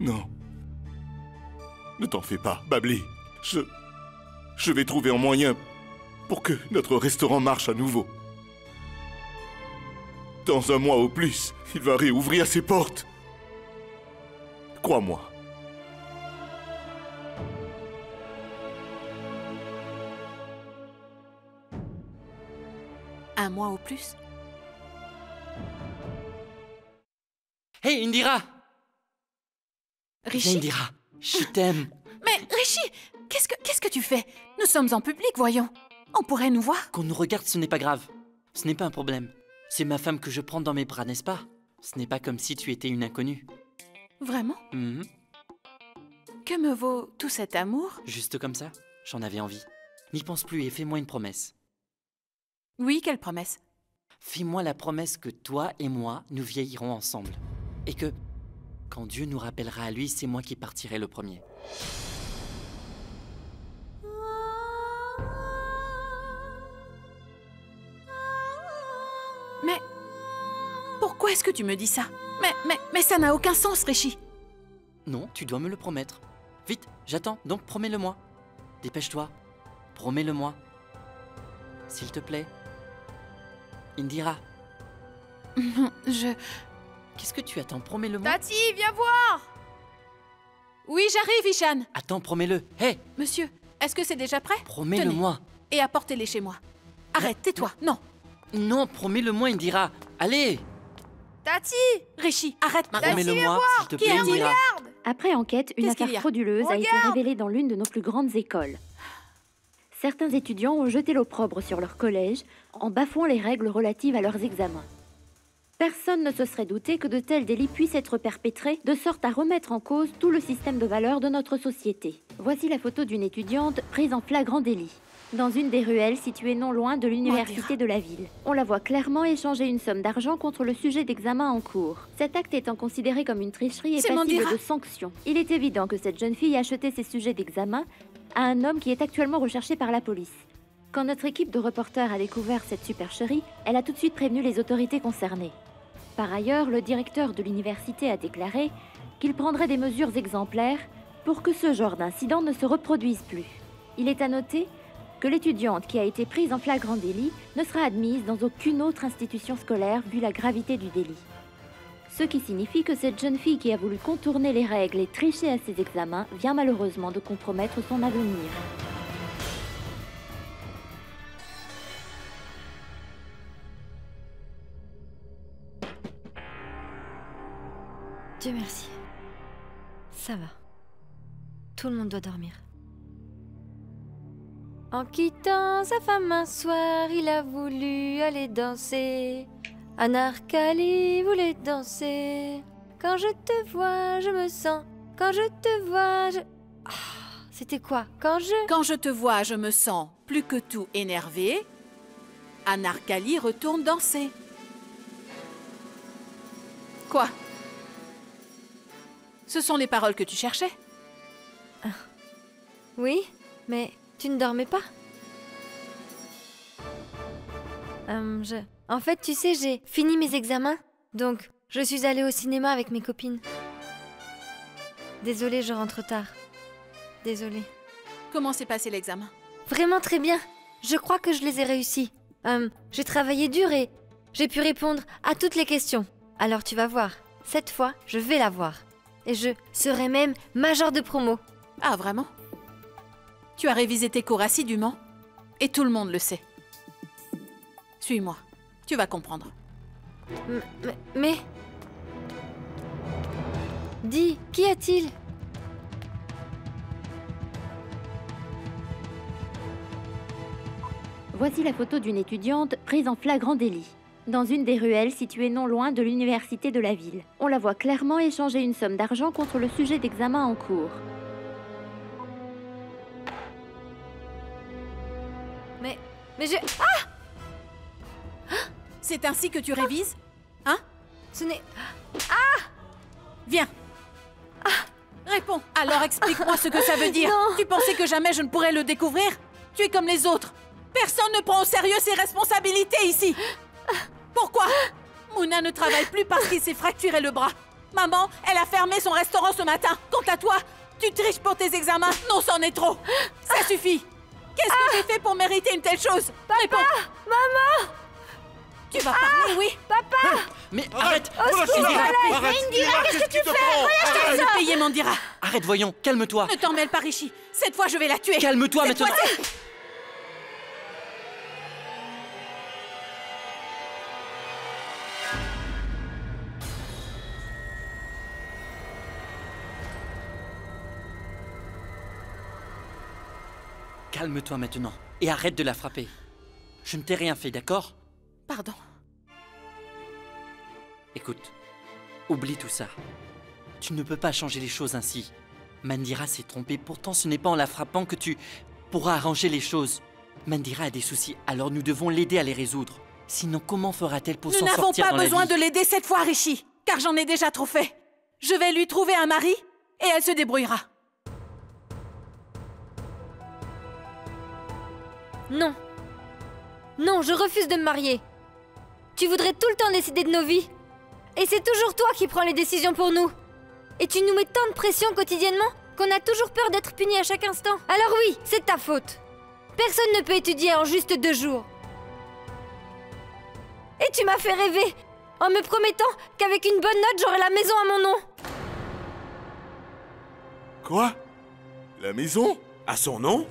Non. Ne t'en fais pas, Babli. Je vais trouver un moyen pour que notre restaurant marche à nouveau. Dans un mois au plus, il va réouvrir ses portes. Crois-moi. Un mois au plus? Hey, Indira! Rishi? Viens, Indira, je t'aime. Mais Rishi, qu'est-ce que tu fais? Nous sommes en public, voyons. On pourrait nous voir. Qu'on nous regarde, ce n'est pas grave. Ce n'est pas un problème. C'est ma femme que je prends dans mes bras, n'est-ce pas? Ce n'est pas comme si tu étais une inconnue. Vraiment? Mhm. Que me vaut tout cet amour? Juste comme ça, j'en avais envie. N'y pense plus et fais-moi une promesse. Oui, quelle promesse? Fais-moi la promesse que toi et moi, nous vieillirons ensemble. Et que, quand Dieu nous rappellera à lui, c'est moi qui partirai le premier. Mais pourquoi est-ce que tu me dis ça? Mais ça n'a aucun sens, Rishi. Non, tu dois me le promettre. Vite, j'attends, donc promets-le-moi. Dépêche-toi, promets-le-moi. S'il te plaît. Indira, qu'est-ce que tu attends? Promets-le-moi. Tati, viens voir! Oui, j'arrive, Ishan. Attends, promets-le. Hé, Monsieur, est-ce que c'est déjà prêt? promets-le-moi. Tenez, et apportez-les chez moi. Arrête, tais-toi. Non. Non, promets-le-moi, Indira. Allez, Tati! Rishi, arrête maintenant. promets-le-moi, s'il te Qui plaît, est-il? Indira. Après enquête, une Qu'est-ce qu'il affaire y a? frauduleuse a été révélée dans l'une de nos plus grandes écoles. Certains étudiants ont jeté l'opprobre sur leur collège en bafouant les règles relatives à leurs examens. Personne ne se serait douté que de tels délits puissent être perpétrés de sorte à remettre en cause tout le système de valeurs de notre société. Voici la photo d'une étudiante prise en flagrant délit, dans une des ruelles situées non loin de l'université de la ville. On la voit clairement échanger une somme d'argent contre le sujet d'examen en cours. Cet acte étant considéré comme une tricherie et C'est passible Mandira. de sanctions. Il est évident que cette jeune fille a acheté ses sujets d'examen à un homme qui est actuellement recherché par la police. Quand notre équipe de reporters a découvert cette supercherie, elle a tout de suite prévenu les autorités concernées. Par ailleurs, le directeur de l'université a déclaré qu'il prendrait des mesures exemplaires pour que ce genre d'incident ne se reproduise plus. Il est à noter que l'étudiante qui a été prise en flagrant délit ne sera admise dans aucune autre institution scolaire vu la gravité du délit. Ce qui signifie que cette jeune fille qui a voulu contourner les règles et tricher à ses examens vient malheureusement de compromettre son avenir. Dieu merci. Ça va. Tout le monde doit dormir. En quittant sa femme un soir, il a voulu aller danser. Anarkali voulait danser. Quand je te vois, je me sens. Quand je te vois, je... Ah, c'était quoi? Quand je te vois, je me sens plus que tout énervé. Anarkali retourne danser. Quoi? Ce sont les paroles que tu cherchais? Oui, mais tu ne dormais pas? En fait, tu sais, j'ai fini mes examens, donc je suis allée au cinéma avec mes copines. Désolée, je rentre tard. Désolée. Comment s'est passé l'examen? Vraiment très bien. Je crois que je les ai réussis. J'ai travaillé dur et j'ai pu répondre à toutes les questions. Alors tu vas voir, cette fois, je vais l'avoir. Et je serai même major de promo. Ah, vraiment? Tu as révisé tes cours assidûment et tout le monde le sait. Suis-moi, tu vas comprendre. Mais... Dis, qu'y a-t-il? Voici la photo d'une étudiante prise en flagrant délit, dans une des ruelles situées non loin de l'université de la ville. On la voit clairement échanger une somme d'argent contre le sujet d'examen en cours. Mais je... C'est ainsi que tu révises? Hein? Ce n'est... Viens! Réponds! Alors explique-moi ce que ça veut dire! Non. Tu pensais que jamais je ne pourrais le découvrir? Tu es comme les autres! Personne ne prend au sérieux ses responsabilités ici! Pourquoi? Mouna ne travaille plus parce qu'il s'est fracturé le bras. Maman, elle a fermé son restaurant ce matin. Quant à toi, tu triches pour tes examens. Non, c'en est trop. Ça suffit. Qu'est-ce que j'ai fait pour mériter une telle chose? Réponds. Maman! Tu vas parler, oui? Papa! Mais arrête! Indira, qu'est-ce que tu fais? Je vais le payer, Mandira. Arrête, voyons, calme-toi! Ne t'en mêle pas, Rishi. Cette fois, je vais la tuer. Calme-toi Cette maintenant! fois-ci. Calme-toi maintenant et arrête de la frapper. Je ne t'ai rien fait, d'accord? Pardon. Écoute, oublie tout ça. Tu ne peux pas changer les choses ainsi. Mandira s'est trompée, pourtant ce n'est pas en la frappant que tu pourras arranger les choses. Mandira a des soucis, alors nous devons l'aider à les résoudre. Sinon, comment fera-t-elle pour s'en Nous n'avons sortir pas dans la besoin vie? de l'aider cette fois, Rishi, car j'en ai déjà trop fait. Je vais lui trouver un mari et elle se débrouillera. Non. Non, je refuse de me marier. Tu voudrais tout le temps décider de nos vies. Et c'est toujours toi qui prends les décisions pour nous. Et tu nous mets tant de pression quotidiennement qu'on a toujours peur d'être puni à chaque instant. Alors oui, c'est ta faute. Personne ne peut étudier en juste 2 jours. Et tu m'as fait rêver en me promettant qu'avec une bonne note, j'aurais la maison à mon nom. Quoi? La maison? À son nom?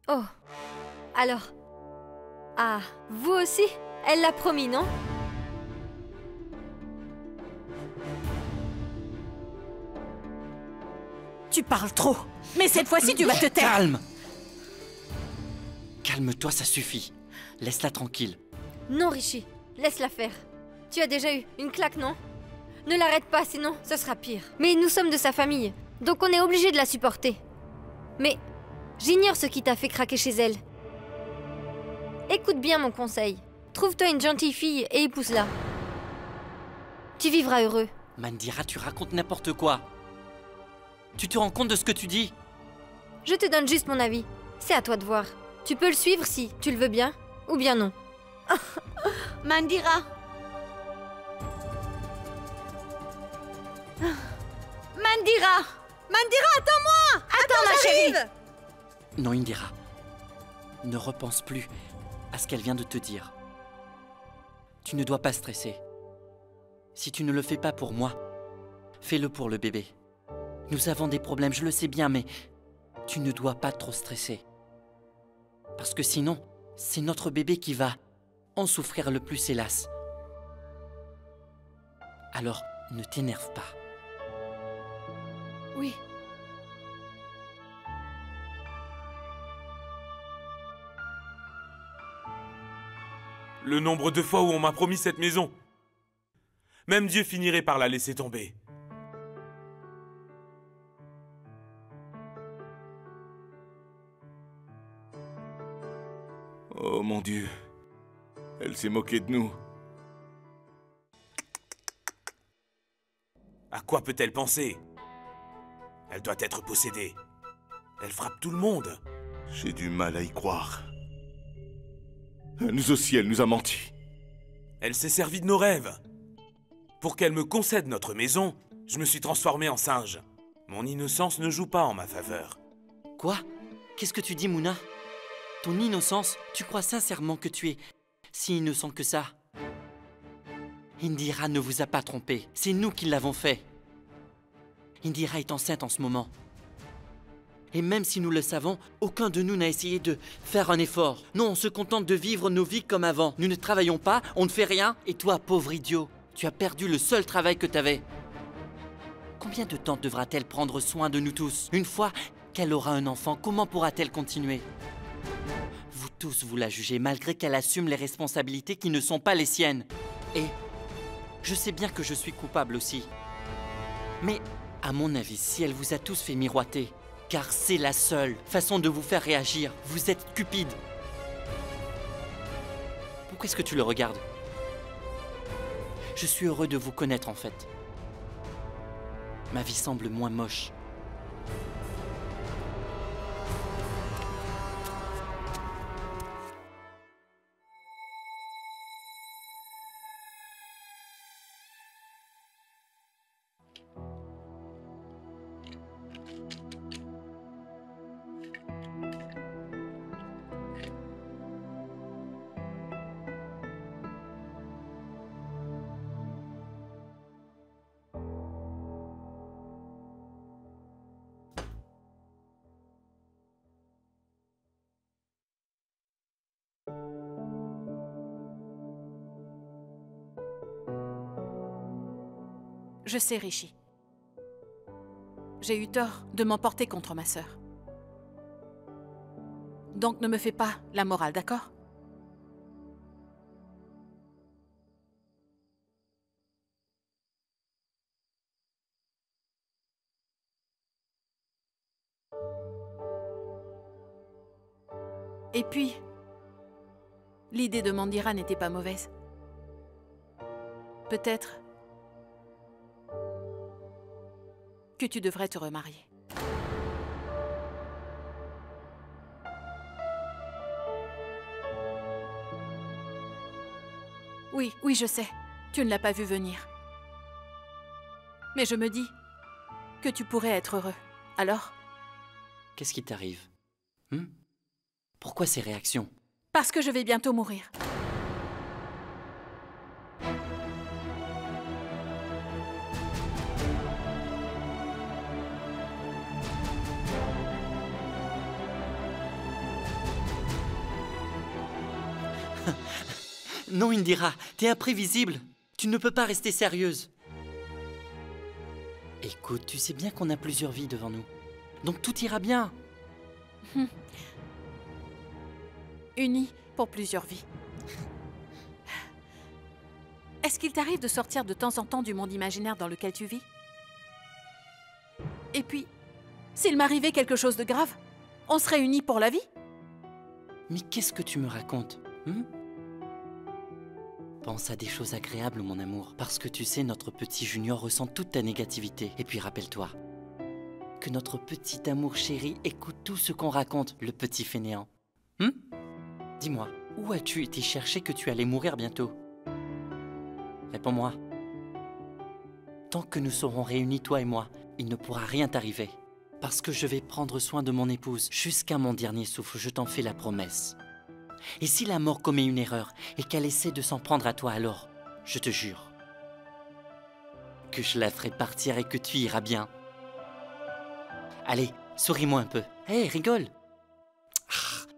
Oh. Alors. Ah, vous aussi? Elle l'a promis, non? Tu parles trop. Mais cette fois-ci, tu vas te taire. Calme! Calme-toi, ça suffit. Laisse-la tranquille. Non, Rishi. Laisse-la faire. Tu as déjà eu une claque, non? Ne l'arrête pas, sinon ce sera pire. Mais nous sommes de sa famille, donc on est obligé de la supporter. Mais j'ignore ce qui t'a fait craquer chez elle. Écoute bien mon conseil. Trouve-toi une gentille fille et épouse-la. Tu vivras heureux. Mandira, tu racontes n'importe quoi. Tu te rends compte de ce que tu dis? Je te donne juste mon avis. C'est à toi de voir. Tu peux le suivre si tu le veux bien, ou bien non. Mandira. Mandira. Mandira, attends-moi. Attends, ma chérie. Non, Indira. Ne repense plus à ce qu'elle vient de te dire. Tu ne dois pas stresser. Si tu ne le fais pas pour moi, fais-le pour le bébé. Nous avons des problèmes, je le sais bien, mais tu ne dois pas trop stresser. Parce que sinon, c'est notre bébé qui va en souffrir le plus, hélas. Alors, ne t'énerve pas. Oui. Le nombre de fois où on m'a promis cette maison. Même Dieu finirait par la laisser tomber. Oh mon Dieu. Elle s'est moquée de nous. À quoi peut-elle penser? Elle doit être possédée. Elle frappe tout le monde. J'ai du mal à y croire. Nous aussi, elle nous a menti. Elle s'est servie de nos rêves. Pour qu'elle me concède notre maison, je me suis transformé en singe. Mon innocence ne joue pas en ma faveur. Quoi? Qu'est-ce que tu dis, Mouna? Ton innocence, tu crois sincèrement que tu es si innocent que ça? Indira ne vous a pas trompé, c'est nous qui l'avons fait. Indira est enceinte en ce moment. Et même si nous le savons, aucun de nous n'a essayé de faire un effort. Non, on se contente de vivre nos vies comme avant. Nous ne travaillons pas, on ne fait rien. Et toi, pauvre idiot, tu as perdu le seul travail que tu avais. Combien de temps devra-t-elle prendre soin de nous tous? Une fois qu'elle aura un enfant, comment pourra-t-elle continuer? Vous tous, vous la jugez, malgré qu'elle assume les responsabilités qui ne sont pas les siennes. Et je sais bien que je suis coupable aussi. Mais, à mon avis, si elle vous a tous fait miroiter, car c'est la seule façon de vous faire réagir, vous êtes cupide. Pourquoi est-ce que tu le regardes? Je suis heureux de vous connaître en fait. Ma vie semble moins moche. Je sais, Rishi. J'ai eu tort de m'emporter contre ma sœur. Donc ne me fais pas la morale, d'accord? Et puis, l'idée de Mandira n'était pas mauvaise. Peut-être que tu devrais te remarier. Oui, oui, je sais. Tu ne l'as pas vu venir. Mais je me dis que tu pourrais être heureux. Alors? Qu'est-ce qui t'arrive? Pourquoi ces réactions? Parce que je vais bientôt mourir. Non, Indira, t'es imprévisible. Tu ne peux pas rester sérieuse. Écoute, tu sais bien qu'on a plusieurs vies devant nous. Donc tout ira bien. Unis pour plusieurs vies. Est-ce qu'il t'arrive de sortir de temps en temps du monde imaginaire dans lequel tu vis? Et puis, s'il m'arrivait quelque chose de grave, on serait unis pour la vie? Mais qu'est-ce que tu me racontes? Pense à des choses agréables, mon amour. Parce que tu sais, notre petit Junior ressent toute ta négativité. Et puis rappelle-toi que notre petit amour chéri écoute tout ce qu'on raconte, le petit fainéant. Dis-moi, où as-tu été chercher que tu allais mourir bientôt? Réponds-moi. Tant que nous serons réunis, toi et moi, il ne pourra rien t'arriver. Parce que je vais prendre soin de mon épouse jusqu'à mon dernier souffle, je t'en fais la promesse. Et si la mort commet une erreur et qu'elle essaie de s'en prendre à toi alors, je te jure que je la ferai partir et que tu iras bien. Allez, souris-moi un peu. Hé, rigole.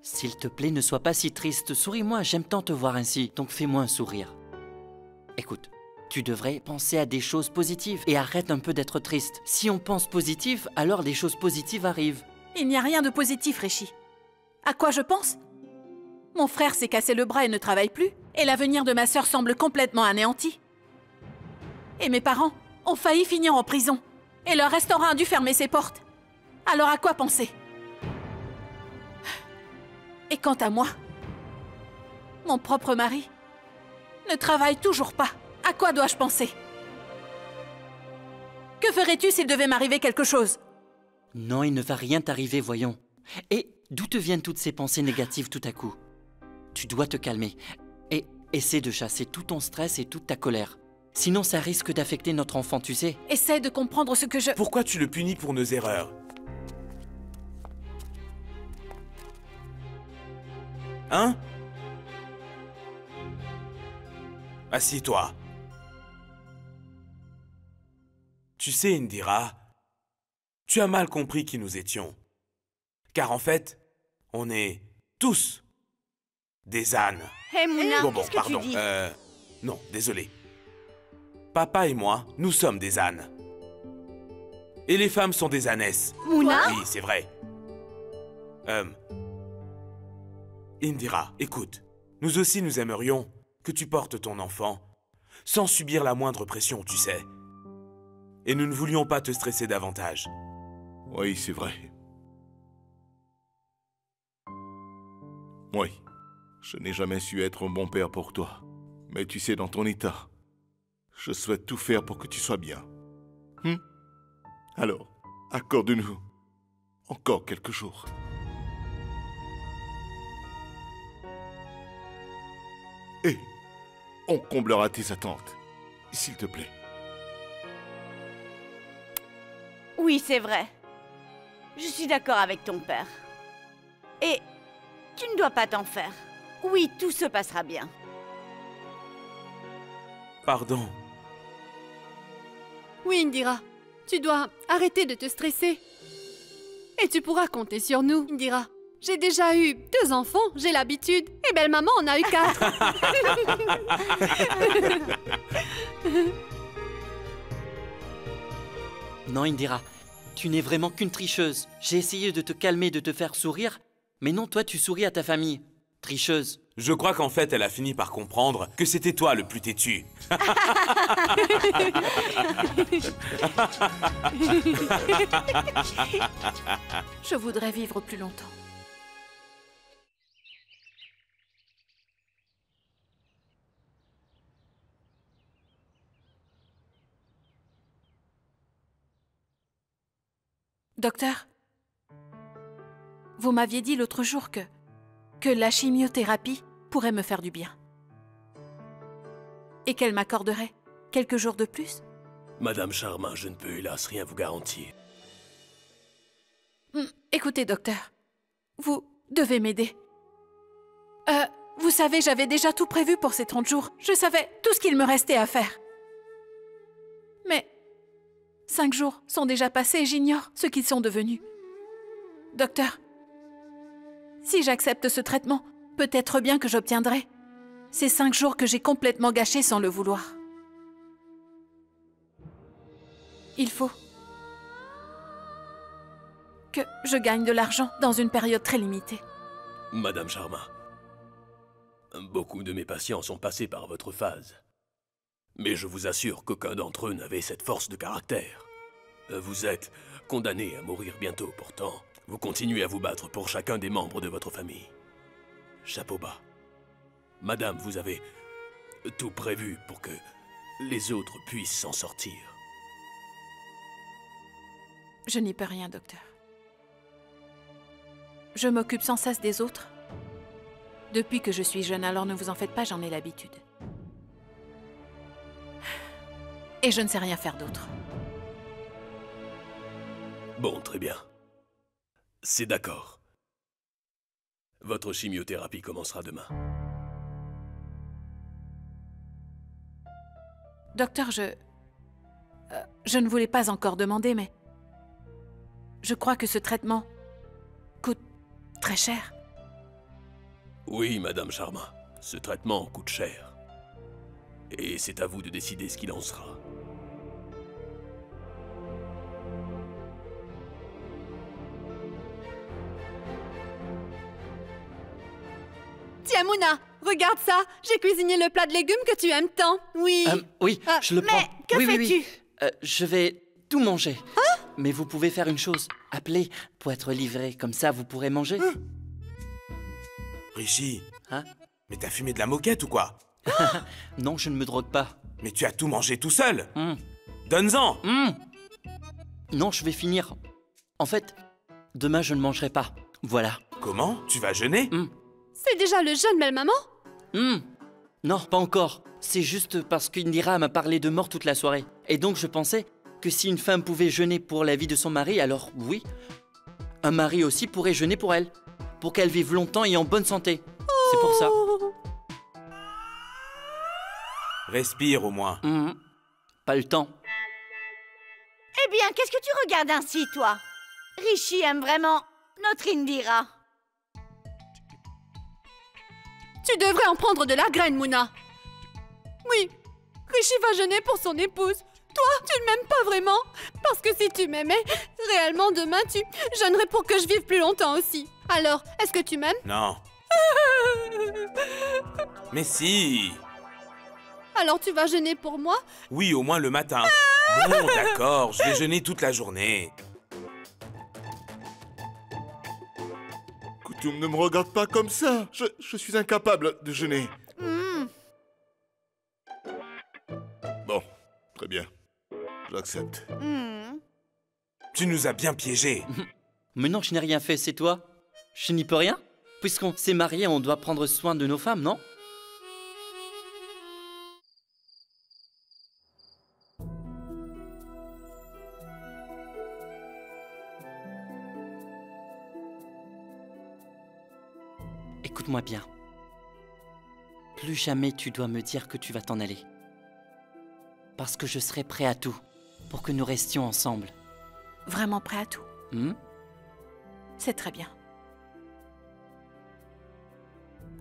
S'il te plaît, ne sois pas si triste. Souris-moi, j'aime tant te voir ainsi, donc fais-moi un sourire. Écoute, tu devrais penser à des choses positives et arrête un peu d'être triste. Si on pense positif, alors des choses positives arrivent. Il n'y a rien de positif, Rishi. À quoi je pense? Mon frère s'est cassé le bras et ne travaille plus, et l'avenir de ma sœur semble complètement anéanti. Et mes parents ont failli finir en prison, et leur restaurant a dû fermer ses portes. Alors à quoi penser? Et quant à moi, mon propre mari ne travaille toujours pas. À quoi dois-je penser? Que ferais-tu s'il devait m'arriver quelque chose? Non, il ne va rien t'arriver, voyons. Et d'où te viennent toutes ces pensées négatives tout à coup? Tu dois te calmer et essaie de chasser tout ton stress et toute ta colère. Sinon, ça risque d'affecter notre enfant, tu sais. Essaie de comprendre ce que je... Pourquoi tu le punis pour nos erreurs? Hein? Assieds-toi. Tu sais, Indira, tu as mal compris qui nous étions. Car en fait, on est tous des ânes. Hé, Mouna, Bon, qu'est-ce que pardon. tu dis? Non, désolé. Papa et moi, nous sommes des ânes. Et les femmes sont des ânesses. Mouna? Oui, c'est vrai. Indira, écoute. Nous aussi, nous aimerions que tu portes ton enfant sans subir la moindre pression, tu sais. Et nous ne voulions pas te stresser davantage. Oui, c'est vrai. Oui, je n'ai jamais su être un bon père pour toi. Mais tu sais, dans ton état, je souhaite tout faire pour que tu sois bien. Alors, accorde-nous encore quelques jours. Et on comblera tes attentes, s'il te plaît. Oui, c'est vrai. Je suis d'accord avec ton père. Et tu ne dois pas t'en faire. Oui, tout se passera bien. Pardon. Oui, Indira. Tu dois arrêter de te stresser. Et tu pourras compter sur nous, Indira. J'ai déjà eu 2 enfants, j'ai l'habitude. Et belle-maman en a eu 4. Non, Indira, tu n'es vraiment qu'une tricheuse. J'ai essayé de te calmer, de te faire sourire, mais non, toi, tu souris à ta famille. Tricheuse. Je crois qu'en fait, elle a fini par comprendre que c'était toi le plus têtu. Je voudrais vivre plus longtemps. Docteur, vous m'aviez dit l'autre jour que la chimiothérapie pourrait me faire du bien. Et qu'elle m'accorderait quelques jours de plus. Madame Sharma, je ne peux hélas rien vous garantir. Écoutez, docteur, vous devez m'aider. Vous savez, j'avais déjà tout prévu pour ces 30 jours. Je savais tout ce qu'il me restait à faire. Mais 5 jours sont déjà passés et j'ignore ce qu'ils sont devenus. Docteur, si j'accepte ce traitement, peut-être bien que j'obtiendrai ces 5 jours que j'ai complètement gâchés sans le vouloir. Il faut que je gagne de l'argent dans une période très limitée. Madame Sharma, beaucoup de mes patients sont passés par votre phase. Mais je vous assure qu'aucun d'entre eux n'avait cette force de caractère. Vous êtes condamné à mourir bientôt, pourtant. Vous continuez à vous battre pour chacun des membres de votre famille. Chapeau bas. Madame, vous avez tout prévu pour que les autres puissent s'en sortir. Je n'y peux rien, docteur. Je m'occupe sans cesse des autres. Depuis que je suis jeune, alors ne vous en faites pas, j'en ai l'habitude. Et je ne sais rien faire d'autre. Bon, très bien. C'est d'accord. Votre chimiothérapie commencera demain. Docteur, je ne voulais pas encore demander, mais je crois que ce traitement coûte très cher. Oui, Madame Sharma, ce traitement coûte cher. Et c'est à vous de décider ce qu'il en sera. Tiens, Mouna, regarde ça. J'ai cuisiné le plat de légumes que tu aimes tant. Oui. Oui, je le prends. Mais que oui, fais-tu? Je vais tout manger. Mais vous pouvez faire une chose. Appelez pour être livré. Comme ça, vous pourrez manger. Rishi, Hein? mais t'as fumé de la moquette ou quoi? Non, je ne me drogue pas. Mais tu as tout mangé tout seul. Hum. Donne-en. Non, je vais finir. En fait, demain, je ne mangerai pas. Voilà. Comment? Tu vas jeûner? C'est déjà le jeune belle-maman? Non, pas encore. C'est juste parce qu'Indira m'a parlé de mort toute la soirée. Et donc, je pensais que si une femme pouvait jeûner pour la vie de son mari, alors oui, un mari aussi pourrait jeûner pour elle. Pour qu'elle vive longtemps et en bonne santé. C'est pour ça. Respire au moins. Pas le temps. Eh bien, qu'est-ce que tu regardes ainsi, toi? Rishi aime vraiment notre Indira. Tu devrais en prendre de la graine, Mouna. Oui, Rishi va jeûner pour son épouse. Toi, tu ne m'aimes pas vraiment. Parce que si tu m'aimais, réellement demain, tu jeûnerais pour que je vive plus longtemps aussi. Alors, est-ce que tu m'aimes? Non. Mais si. Alors tu vas jeûner pour moi? Oui, au moins le matin. Bon, d'accord, je vais jeûner toute la journée. Koutoum, ne me regarde pas comme ça. Je suis incapable de jeûner. Bon, très bien. J'accepte. Tu nous as bien piégés. Mais non, je n'ai rien fait, c'est toi. Je n'y peux rien. Puisqu'on s'est mariés, on doit prendre soin de nos femmes, non? Écoute-moi bien. Plus jamais tu dois me dire que tu vas t'en aller. Parce que je serai prêt à tout pour que nous restions ensemble. Vraiment prêt à tout. C'est très bien.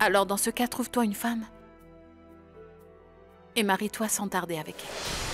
Alors dans ce cas, trouve-toi une femme et marie-toi sans tarder avec elle.